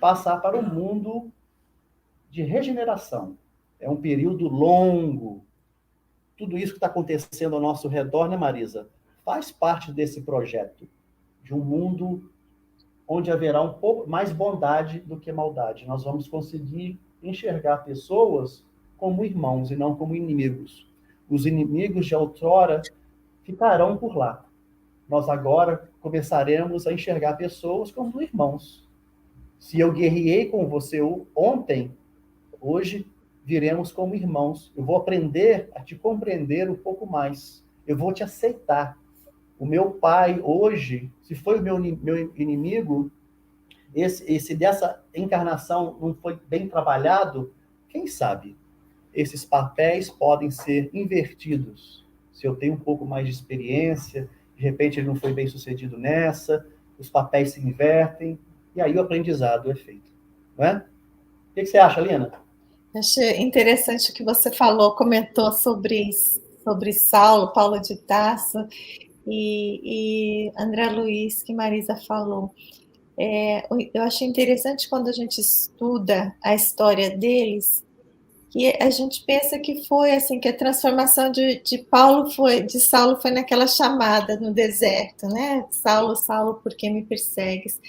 passar para um mundo de regeneração. É um período longo. Tudo isso que está acontecendo ao nosso redor, né, Marisa? Faz parte desse projeto de um mundo onde haverá um pouco mais bondade do que maldade. Nós vamos conseguir enxergar pessoas como irmãos e não como inimigos. Os inimigos de outrora ficarão por lá. Nós agora começaremos a enxergar pessoas como irmãos. Se eu guerreei com você ontem, hoje viremos como irmãos. Eu vou aprender a te compreender um pouco mais. Eu vou te aceitar. O meu pai, hoje, se foi o meu inimigo, esse dessa encarnação não foi bem trabalhado, quem sabe? Esses papéis podem ser invertidos. Se eu tenho um pouco mais de experiência, de repente ele não foi bem sucedido nessa, os papéis se invertem, e aí o aprendizado é feito. Não é? O que você acha, Lina? Achei interessante o que você falou, comentou sobre Saulo, Paulo de Tarso, e André Luiz, que Marisa falou. Eu achei interessante quando a gente estuda a história deles, que a gente pensa que foi assim, que a transformação de Saulo foi naquela chamada no deserto, né? Saulo, Saulo, por que me persegues?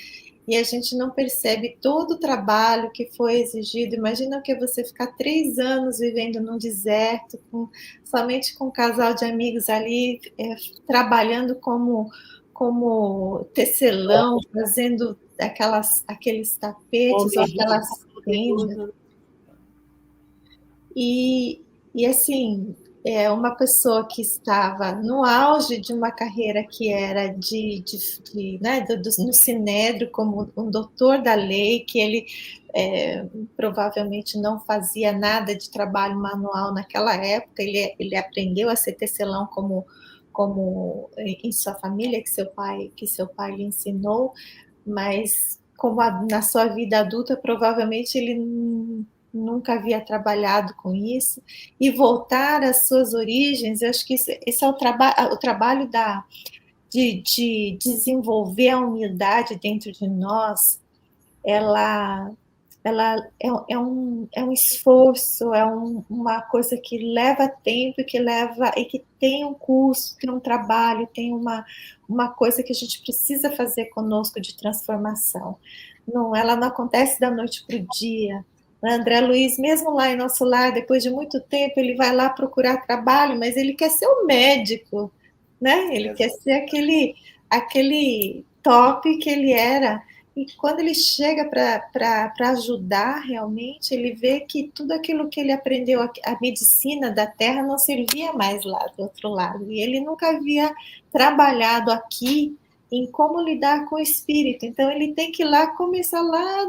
E a gente não percebe todo o trabalho que foi exigido. Imagina que você ficar 3 anos vivendo num deserto, somente com um casal de amigos ali, trabalhando como como tecelão, fazendo aqueles tapetes, ou aquelas tendas. E assim, uma pessoa que estava no auge de uma carreira que era né, no Sinédrio, como um doutor da lei, que ele provavelmente não fazia nada de trabalho manual naquela época, ele aprendeu a ser tecelão como em sua família, que seu pai lhe ensinou, mas na sua vida adulta, provavelmente ele nunca havia trabalhado com isso, e voltar às suas origens. Eu acho que esse é o trabalho de desenvolver a humildade dentro de nós. Ela é um esforço, uma coisa que leva tempo e que tem um custo, tem um trabalho, tem uma coisa que a gente precisa fazer conosco de transformação. Ela não acontece da noite para o dia. André Luiz, mesmo lá em nosso lar, depois de muito tempo, ele vai lá procurar trabalho, mas ele quer ser um médico, né? Ele quer ser aquele top que ele era. E quando ele chega para ajudar realmente, ele vê que tudo aquilo que ele aprendeu, a medicina da terra, não servia mais lá do outro lado. E ele nunca havia trabalhado aqui em como lidar com o espírito. Então, ele tem que ir lá, começar lá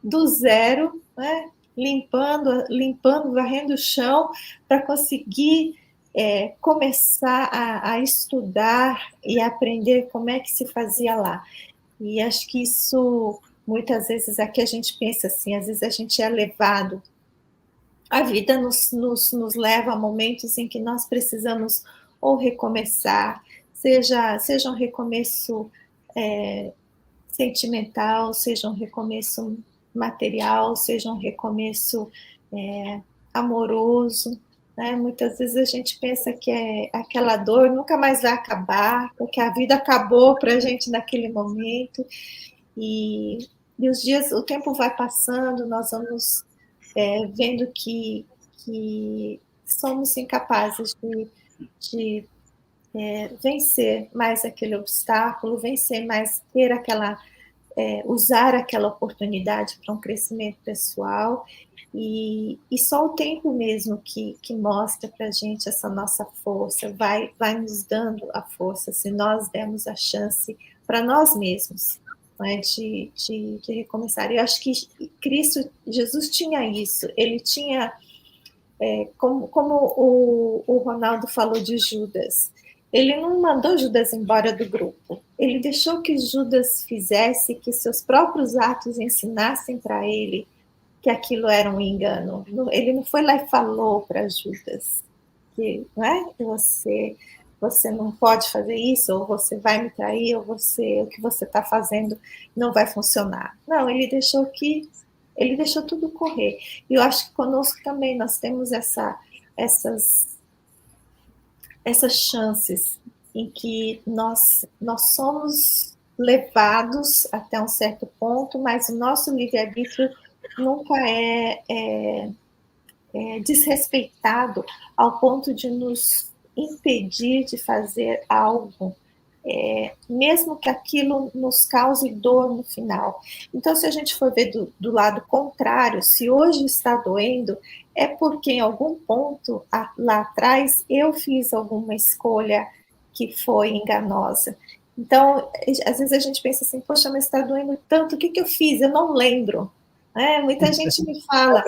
do zero, né? limpando, varrendo o chão, para conseguir começar a estudar e aprender como é que se fazia lá. E acho que isso, muitas vezes, aqui a gente pensa assim, às vezes a gente é levado, a vida nos leva a momentos em que nós precisamos ou recomeçar, seja um recomeço sentimental, seja um recomeço material, seja um recomeço amoroso, né? Muitas vezes a gente pensa que aquela dor nunca mais vai acabar, porque a vida acabou para a gente naquele momento, e o tempo vai passando, nós vamos vendo que somos incapazes de vencer mais aquele obstáculo, vencer mais, usar aquela oportunidade para um crescimento pessoal, e só o tempo mesmo que mostra para a gente essa nossa força, vai nos dando a força, se nós demos a chance para nós mesmos, né, de recomeçar. Eu acho que Jesus tinha isso, ele tinha, como o Ronaldo falou de Judas, ele não mandou Judas embora do grupo, ele deixou que Judas fizesse, que seus próprios atos ensinassem para ele que aquilo era um engano. Ele não foi lá e falou para Judas que, não é? Você não pode fazer isso, ou você vai me trair, ou o que você está fazendo não vai funcionar. Não, ele deixou tudo correr. E eu acho que conosco também nós temos essas chances em que nós somos levados até um certo ponto, mas o nosso livre-arbítrio nunca é desrespeitado ao ponto de nos impedir de fazer algo, mesmo que aquilo nos cause dor no final. Então, se a gente for ver do lado contrário, se hoje está doendo, é porque em algum ponto lá atrás eu fiz alguma escolha que foi enganosa. Então, às vezes a gente pensa assim, poxa, mas está doendo tanto, o que eu fiz? Eu não lembro. Muita gente me fala.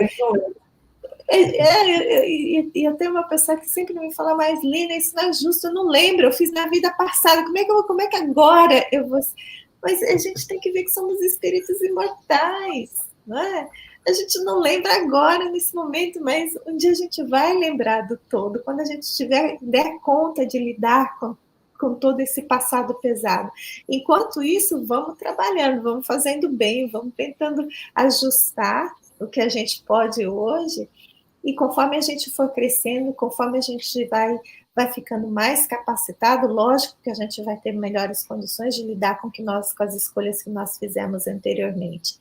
E eu tenho uma pessoa que sempre me fala, mas Lina, isso não é justo, eu não lembro, eu fiz na vida passada, como é que agora eu vou... Mas a gente tem que ver que somos espíritos imortais, não é? A gente não lembra agora, nesse momento, mas um dia a gente vai lembrar do todo, quando a gente der conta de lidar com todo esse passado pesado. Enquanto isso, vamos trabalhando, vamos fazendo bem, vamos tentando ajustar o que a gente pode hoje, e conforme a gente for crescendo, conforme a gente vai ficando mais capacitado, lógico que a gente vai ter melhores condições de lidar com as escolhas que nós fizemos anteriormente.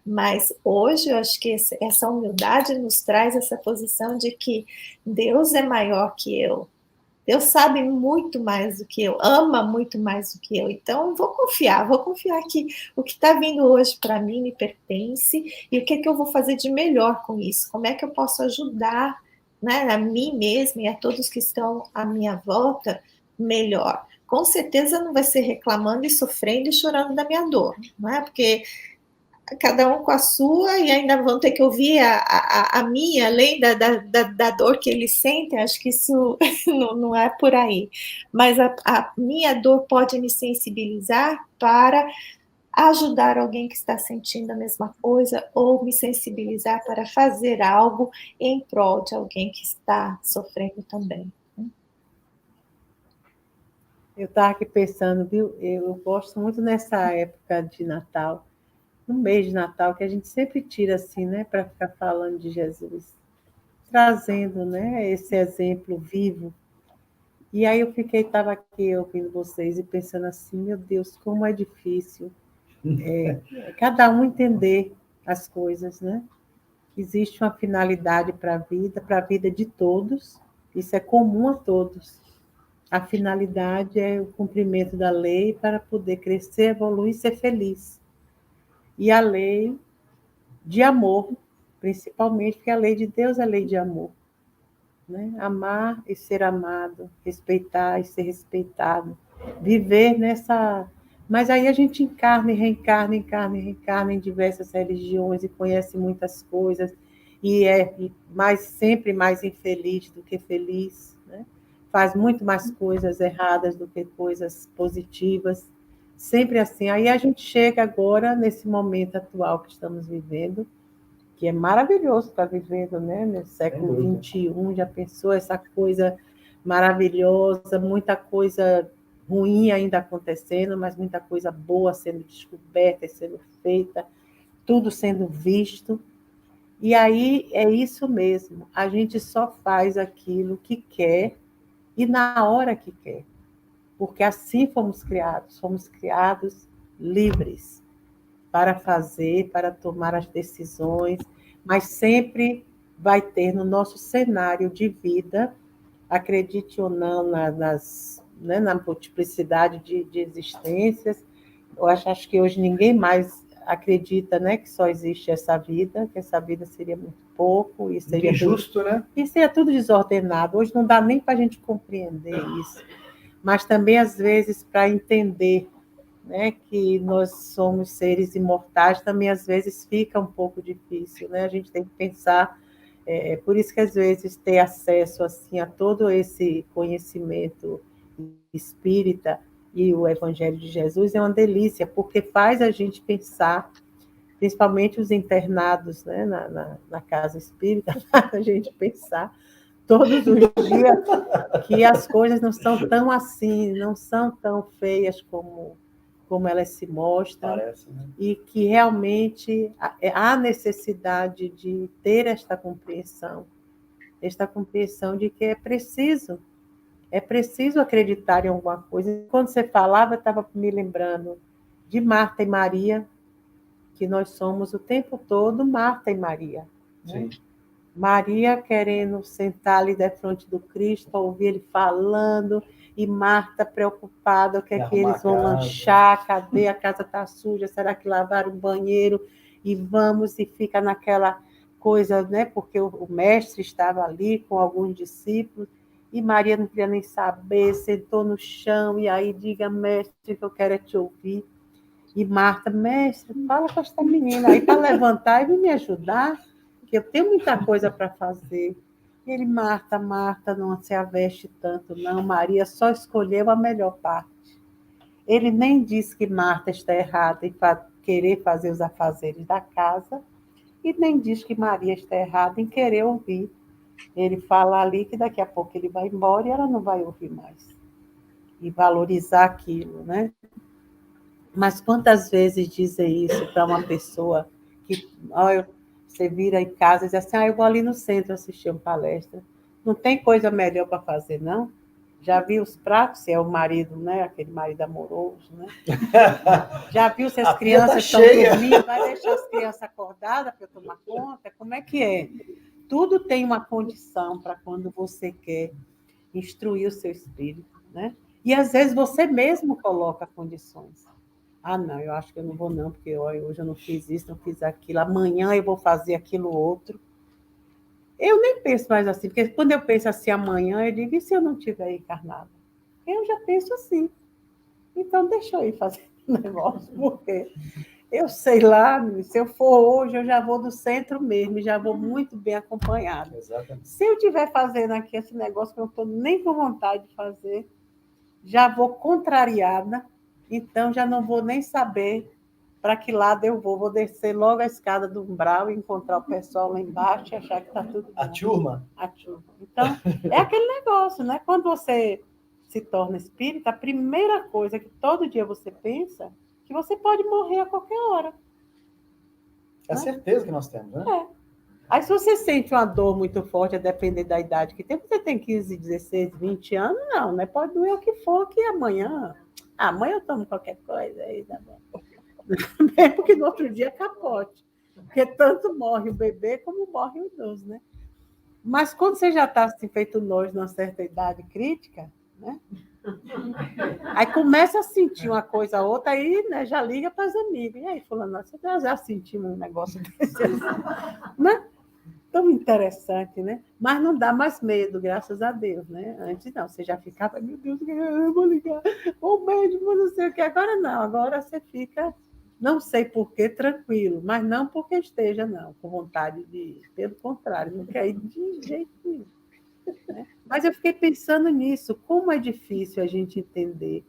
Mas hoje eu acho que essa humildade nos traz essa posição de que Deus é maior que eu, Deus sabe muito mais do que eu, ama muito mais do que eu. Então, vou confiar que o que está vindo hoje para mim me pertence e o que é que eu vou fazer de melhor com isso? Como é que eu posso ajudar, né, a mim mesma e a todos que estão à minha volta melhor? Com certeza não vai ser reclamando e sofrendo e chorando da minha dor, não é? Porque cada um com a sua, e ainda vão ter que ouvir a minha, além da dor que eles sentem. Acho que isso não é por aí. Mas a minha dor pode me sensibilizar para ajudar alguém que está sentindo a mesma coisa, ou me sensibilizar para fazer algo em prol de alguém que está sofrendo também. Eu estava aqui pensando, viu? Eu gosto muito nessa época de Natal, no mês de Natal, que a gente sempre tira assim, né, para ficar falando de Jesus, trazendo, né, esse exemplo vivo. E aí eu estava aqui ouvindo vocês e pensando assim, meu Deus, como é difícil cada um entender as coisas, né? Existe uma finalidade para a vida de todos, isso é comum a todos. A finalidade é o cumprimento da lei para poder crescer, evoluir e ser feliz. E a lei de amor, principalmente, porque a lei de Deus é a lei de amor. Né? Amar e ser amado, respeitar e ser respeitado, viver nessa... Mas aí a gente encarna e reencarna em diversas religiões e conhece muitas coisas e é sempre mais infeliz do que feliz, né? Faz muito mais coisas erradas do que coisas positivas, sempre assim. Aí a gente chega agora nesse momento atual que estamos vivendo, que é maravilhoso estar vivendo, né? No século XXI, já pensou essa coisa maravilhosa, muita coisa ruim ainda acontecendo, mas muita coisa boa sendo descoberta, sendo feita, tudo sendo visto. E aí é isso mesmo, a gente só faz aquilo que quer e na hora que quer, porque assim fomos criados livres para fazer, para tomar as decisões, mas sempre vai ter no nosso cenário de vida, acredite ou não na multiplicidade de existências. Eu acho que hoje ninguém mais acredita, né, que só existe essa vida, que essa vida seria muito pouco. E seria injusto, né? E seria tudo desordenado. Hoje não dá nem para a gente compreender isso. Mas também, às vezes, para entender, né, que nós somos seres imortais, também às vezes fica um pouco difícil, né? A gente tem que pensar, por isso que às vezes ter acesso assim a todo esse conhecimento espírita e o Evangelho de Jesus é uma delícia, porque faz a gente pensar, principalmente os internados, né, na casa espírita, faz a gente pensar todos os dias que as coisas não são tão assim, não são tão feias como elas se mostram. Parece, né? E que realmente há necessidade de ter esta compreensão de que é preciso acreditar em alguma coisa. Quando você falava, eu estava me lembrando de Marta e Maria, que nós somos o tempo todo Marta e Maria. Né? Sim. Maria querendo sentar ali de frente do Cristo, ouvir ele falando, e Marta preocupada, o que é que eles vão lanchar, cadê, a casa está suja, será que lavaram o banheiro? E vamos, e fica naquela coisa, né? Porque o mestre estava ali com alguns discípulos, e Maria não queria nem saber, sentou no chão, e aí, diga, mestre, que eu quero é te ouvir. E Marta, mestre, fala com esta menina aí para levantar e me ajudar, que eu tenho muita coisa para fazer. E ele, Marta, não se aveste tanto, não. Maria só escolheu a melhor parte. Ele nem disse que Marta está errada em querer fazer os afazeres da casa, e nem diz que Maria está errada em querer ouvir. Ele fala ali que daqui a pouco ele vai embora e ela não vai ouvir mais. E valorizar aquilo, né? Mas quantas vezes dizem isso para uma pessoa que você vira em casa e diz assim, eu vou ali no centro assistir uma palestra. Não tem coisa melhor para fazer, não? Já viu os pratos, se é o marido, né? Aquele marido amoroso, né? Já viu se as crianças estão dormindo? Vai deixar as crianças acordadas para eu tomar conta? Como é que é? Tudo tem uma condição para quando você quer. instruir o seu espírito, né? E às vezes você mesmo coloca condições. Ah, não, eu acho que eu não vou não, porque olha, hoje eu não fiz isso, não fiz aquilo, amanhã eu vou fazer aquilo outro. Eu nem penso mais assim, porque quando eu penso assim amanhã, eu digo, e se eu não estiver encarnada? Eu já penso assim. Então, deixa eu ir fazer o negócio, porque eu sei lá, se eu for hoje, eu já vou do centro mesmo, já vou muito bem acompanhada. Exatamente. Se eu estiver fazendo aqui esse negócio que eu não estou nem com vontade de fazer, já vou contrariada, então já não vou nem saber para que lado eu vou. Vou descer logo a escada do umbral e encontrar o pessoal lá embaixo e achar que está tudo bem. A turma? A turma. Então, é aquele negócio, né? Quando você se torna espírita, a primeira coisa que todo dia você pensa que você pode morrer a qualquer hora. É a certeza que nós temos, né? É. Aí, se você sente uma dor muito forte, a depender da idade que tem, você tem 15, 16, 20 anos, não, né? Pode doer o que for, que amanhã eu tomo qualquer coisa, aí dá bom. Mesmo que no outro dia capote. Porque tanto morre o bebê como morre o idoso, né? Mas quando você já está assim, feito nós, numa certa idade crítica, né? Aí começa a sentir uma coisa ou outra, aí né, já liga para as amigas. E aí, fulano, você já sentiu um negócio desse assim, né? Tão interessante, né? Mas não dá mais medo, graças a Deus, né? Antes não, você já ficava, meu Deus, eu vou ligar, o médico, não sei o que. Agora não, agora você fica, não sei por que, tranquilo, mas não porque esteja, não, com vontade de ir. Pelo contrário, não quer ir de jeito nenhum. Né? Mas eu fiquei pensando nisso, como é difícil a gente entender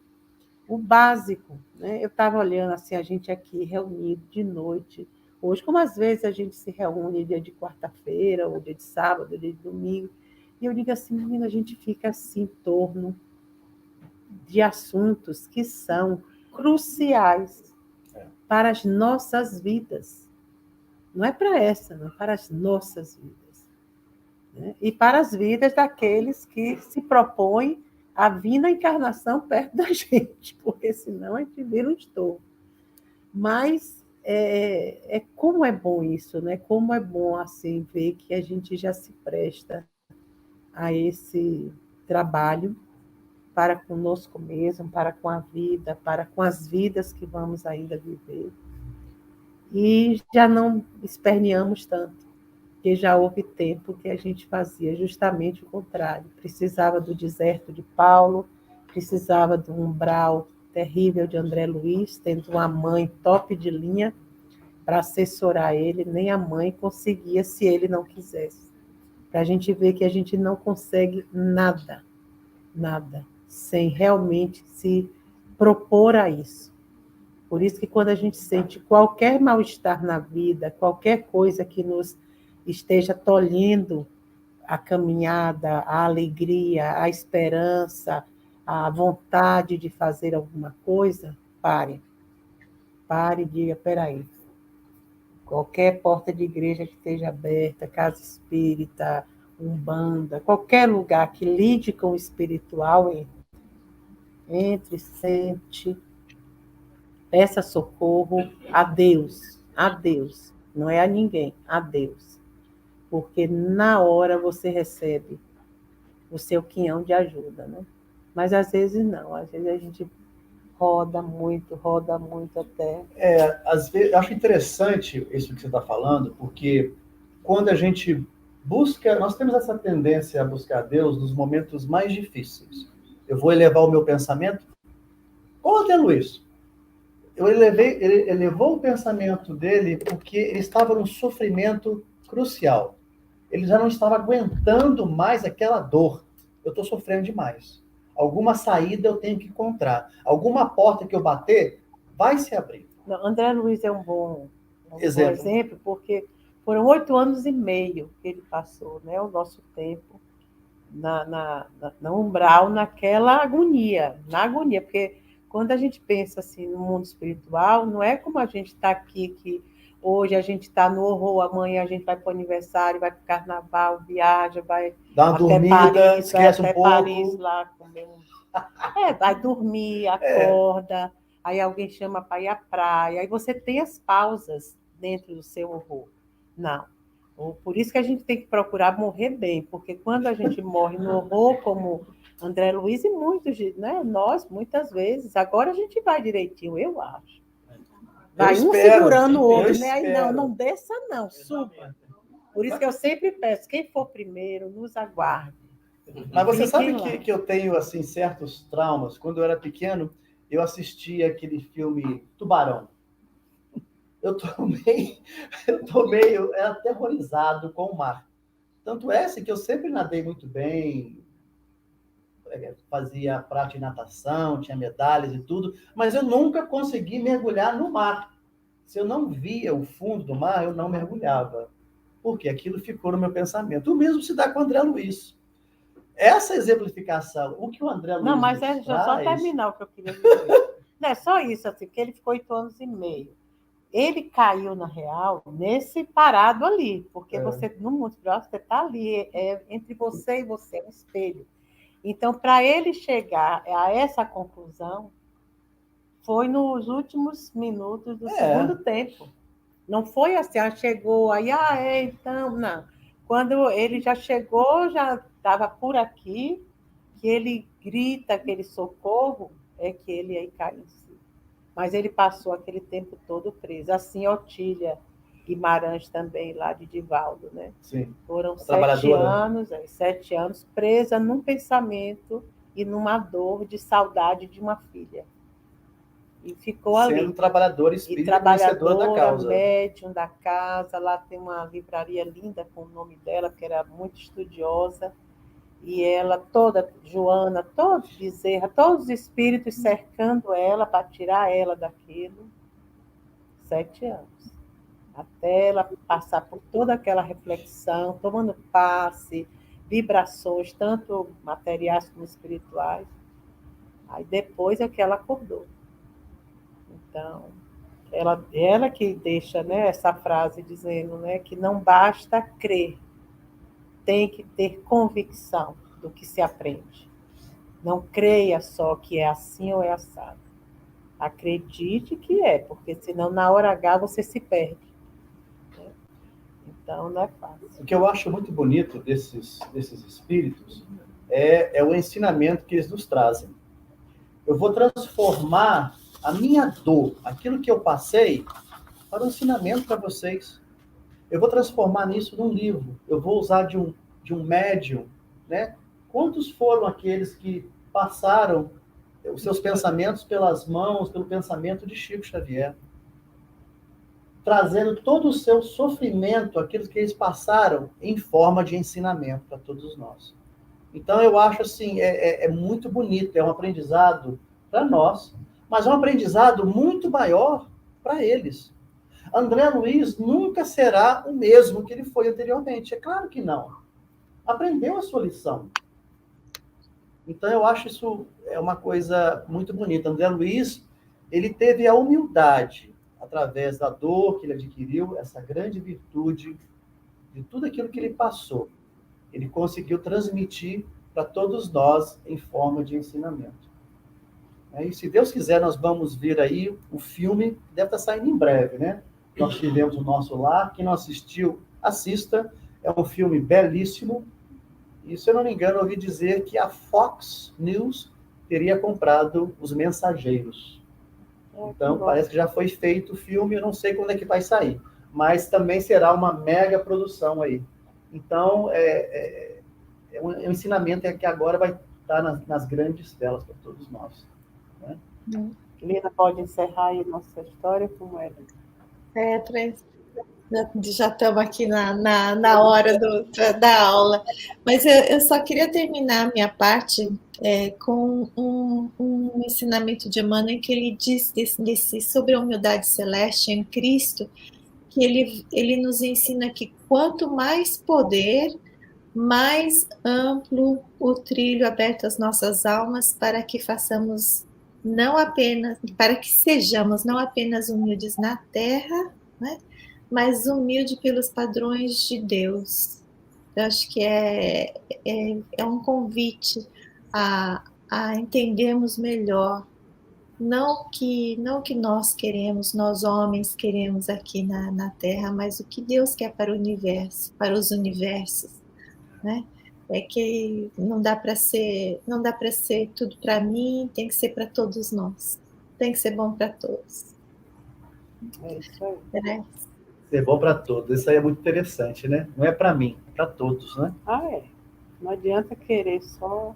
o básico, né? Eu estava olhando assim, a gente aqui reunido de noite. Hoje, como às vezes a gente se reúne dia de quarta-feira, ou dia de sábado, ou dia de domingo, e eu digo assim, menina, a gente fica assim em torno de assuntos que são cruciais para as nossas vidas. Não é para essa, não é para as nossas vidas. Né? E para as vidas daqueles que se propõem a vir na encarnação perto da gente, porque senão a gente vira um estorvo. Mas como é bom isso, né? Como é bom assim ver que a gente já se presta a esse trabalho para conosco mesmo, para com a vida, para com as vidas que vamos ainda viver. E já não esperneamos tanto, porque já houve tempo que a gente fazia justamente o contrário. Precisava do deserto de Paulo, precisava do umbral terrível de André Luiz, tendo uma mãe top de linha para assessorar ele, nem a mãe conseguia se ele não quisesse. Para a gente ver que a gente não consegue nada, nada, sem realmente se propor a isso. Por isso que quando a gente sente qualquer mal-estar na vida, qualquer coisa que nos esteja tolhendo a caminhada, a alegria, a esperança, a vontade de fazer alguma coisa, pare. Pare e diga, peraí, qualquer porta de igreja que esteja aberta, casa espírita, umbanda, qualquer lugar que lide com o espiritual, entre, sente, peça socorro a Deus, não é a ninguém, a Deus. Porque na hora você recebe o seu quinhão de ajuda, né? Mas às vezes não, às vezes a gente roda muito até. Às vezes, eu acho interessante isso que você está falando, porque quando a gente busca, nós temos essa tendência a buscar Deus nos momentos mais difíceis. Eu vou elevar o meu pensamento, como André Luiz. Ele elevou o pensamento dele porque ele estava num sofrimento crucial. Ele já não estava aguentando mais aquela dor. Eu estou sofrendo demais. Alguma saída eu tenho que encontrar. Alguma porta que eu bater vai se abrir. Não, André Luiz é um bom exemplo, porque foram 8 anos e meio que ele passou, né, o nosso tempo na umbral, naquela agonia, porque quando a gente pensa assim no mundo espiritual, não é como a gente está aqui, que hoje a gente está no horror, amanhã a gente vai para o aniversário, vai para o carnaval, viaja, vai dá uma até dormida, Paris, esquece vai um até pouco. Paris lá comer vai dormir, acorda, aí alguém chama para ir à praia, aí você tem as pausas dentro do seu horror. Não. Por isso que a gente tem que procurar morrer bem, porque quando a gente morre no horror, como André Luiz e muitos, né? Nós, muitas vezes, agora a gente vai direitinho, eu acho. Vai um segurando o outro, né? Aí não desça não, suba. Por isso que eu sempre peço, quem for primeiro, nos aguarde. Mas você sabe que eu tenho, assim, certos traumas. Quando eu era pequeno, eu assistia aquele filme Tubarão. Eu tô meio aterrorizado com o mar. Tanto é assim, que eu sempre nadei muito bem, fazia prática de natação, tinha medalhas e tudo, mas eu nunca consegui mergulhar no mar. Se eu não via o fundo do mar, eu não mergulhava. Porque aquilo ficou no meu pensamento. O mesmo se dá com o André Luiz. Essa exemplificação, o que o André Luiz Não, mas deixa eu só terminar o que eu queria dizer. Não é só isso, assim, porque ele ficou 8 anos e meio. Ele caiu, na real, nesse parado ali, porque você, no mundo espiritual, você está ali, entre você e você, é um espelho. Então, para ele chegar a essa conclusão, foi nos últimos minutos do segundo tempo. Não foi assim, chegou aí, então, não. Quando ele já chegou, já estava por aqui, que ele grita aquele socorro, é que ele aí cai em si. Mas ele passou aquele tempo todo preso. Assim, Otília Guimarães também, lá de Divaldo, né? Sim. Foram 7 anos presa num pensamento e numa dor de saudade de uma filha. E ficou sendo ali. Sendo trabalhadora espírita, conhecedora da causa. Médium da casa. Lá tem uma livraria linda com o nome dela, que era muito estudiosa. E ela toda, Joana, toda Bezerra, todos os espíritos cercando ela para tirar ela daquilo. 7 anos. Até ela passar por toda aquela reflexão, tomando passe, vibrações, tanto materiais como espirituais. Aí depois é que ela acordou. Então, ela que deixa, né, essa frase dizendo, né, que não basta crer, tem que ter convicção do que se aprende. Não creia só que é assim ou é assado. Acredite que é, porque senão na hora H você se perde. Então não é fácil. O que eu acho muito bonito desses espíritos é o ensinamento que eles nos trazem. Eu vou transformar a minha dor, aquilo que eu passei, para um ensinamento para vocês. Eu vou transformar nisso num livro. Eu vou usar de um médium, né? Quantos foram aqueles que passaram os seus pensamentos pelas mãos, pelo pensamento de Chico Xavier? Trazendo todo o seu sofrimento, aquilo que eles passaram, em forma de ensinamento para todos nós. Então, eu acho assim, é muito bonito, é um aprendizado para nós, mas é um aprendizado muito maior para eles. André Luiz nunca será o mesmo que ele foi anteriormente. É claro que não. Aprendeu a sua lição. Então, eu acho isso uma coisa muito bonita. André Luiz, ele teve a humildade, através da dor que ele adquiriu, essa grande virtude de tudo aquilo que ele passou. Ele conseguiu transmitir para todos nós em forma de ensinamento. E se Deus quiser, nós vamos ver aí o filme, deve estar saindo em breve, né? Nós tivemos o nosso lar, quem não assistiu, assista, é um filme belíssimo, e se eu não me engano, eu ouvi dizer que a Fox News teria comprado Os Mensageiros. Então, parece que já foi feito o filme, eu não sei quando é que vai sair, mas também será uma mega produção aí. Então, um ensinamento que agora vai estar nas grandes telas para todos nós. Né? Lina, pode encerrar aí nossa história, como era? Já estamos aqui na hora da aula, mas eu só queria terminar a minha parte com um ensinamento de Emmanuel, que ele diz sobre a humildade celeste em Cristo, que ele nos ensina que quanto mais poder, mais amplo o trilho aberto às nossas almas, para que para que sejamos não apenas humildes na terra, né, mas humilde pelos padrões de Deus. Eu acho que é um convite a entendermos melhor não o que nós queremos, nós homens queremos aqui na Terra, mas o que Deus quer para o universo, para os universos, né? É que não dá para ser tudo para mim, tem que ser para todos nós, tem que ser bom para todos. É isso aí. Né? Ser bom para todos. Isso aí é muito interessante, né? Não é para mim, é para todos, né? Ah, é. Não adianta querer só